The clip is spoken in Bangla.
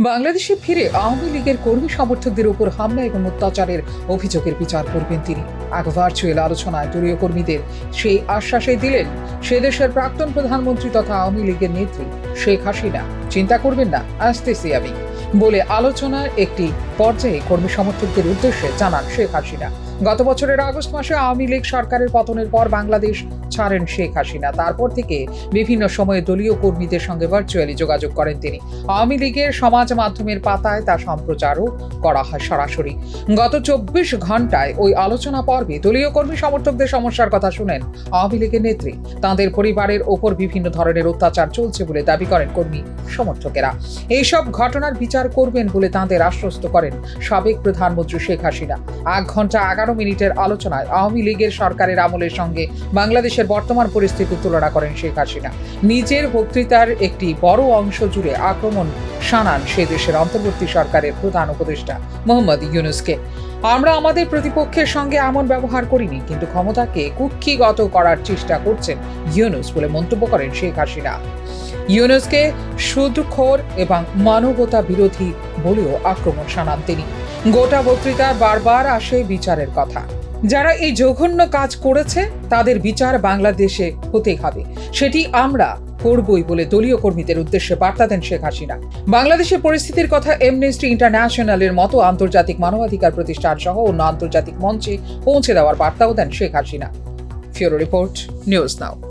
বাংলাদেশে ফিরে আওয়ামী লীগের কর্মী সমর্থকদের উপর হামলা এবং অত্যাচারের অভিযোগের বিচার করবেন তিনি। এক ভার্চুয়াল আলোচনায় দলীয় কর্মীদের সেই আশ্বাসই দিলেন সে দেশের প্রাক্তন প্রধানমন্ত্রী তথা আওয়ামী লীগের নেত্রী শেখ হাসিনা। চিন্তা করবেন না, আসতেছি আমি বলে আলোচনার একটি পর্যায়ে কর্মী সমর্থকদের উদ্দেশ্যে জানান শেখ হাসিনা। গত বছরের আগস্ট মাসে আওয়ামী লীগ সরকারের পতনের পর বাংলাদেশ ছাড়েন শেখ হাসিনা। তারপর থেকে বিভিন্ন সময়ে দলীয় কর্মীদের সঙ্গে ভার্চুয়ালি যোগাযোগ করেন তিনি। আওয়ামী লীগের সমাজ মাধ্যমের পাতায় তা সম্প্রচারও করা হয় সরাসরি। গত 24 ঘন্টায় ওই আলোচনা পর্বে দলীয় কর্মী সমর্থকদের সমস্যার কথা শুনেন আওয়ামী লীগের নেত্রী। তাঁদের পরিবারের ওপর বিভিন্ন ধরনের অত্যাচার চলছে বলে দাবি করেন কর্মী সমর্থকেরা। এইসব ঘটনার বিচার করবেন বলে তাঁদের আশ্বস্ত করেন সাবেক প্রধানমন্ত্রী শেখ হাসিনা। 1 ঘন্টা 11 মিনিটের আলোচনায় আওয়ামী লীগের সরকারের আমলের সঙ্গে বাংলাদেশের বর্তমান পরিস্থিতি তুলনা করেন শেখ হাসিনা। নিজের বক্তৃতার একটি বড় অংশ জুড়ে আক্রমণ শানান সে দেশের অন্তর্বর্তী সরকারের প্রধান উপদেষ্টা মোহাম্মদ ইউনূসকে। আমরা আমাদের প্রতিপক্ষের সঙ্গে এমন ব্যবহার করিনি, কিন্তু ক্ষমতাকে কুক্ষিগত করার চেষ্টা করছেন ইউনূস বলে মন্তব্য করেন শেখ হাসিনা। ইউনূসকে সুদখোর এবং মানবতা বিরোধী বলেও আক্রমণ শানান তিনি। গোটা বক্তৃতায় বারবার আসে বিচারের কথা। যারা এই জঘন্য কাজ করেছে তাদের বিচার বাংলাদেশে হতে হবে, সেটি আমরা করবই বলে দলীয় কর্মীদের উদ্দেশ্যে বার্তা দেন শেখ হাসিনা। বাংলাদেশের পরিস্থিতির কথা অ্যামনেস্টি ইন্টারন্যাশনালের মতো আন্তর্জাতিক মানবাধিকার প্রতিষ্ঠান সহ অন্য আন্তর্জাতিক মঞ্চে পৌঁছে দেওয়ার বার্তাও দেন Sheikh Hasina. Bureau report, news নাও।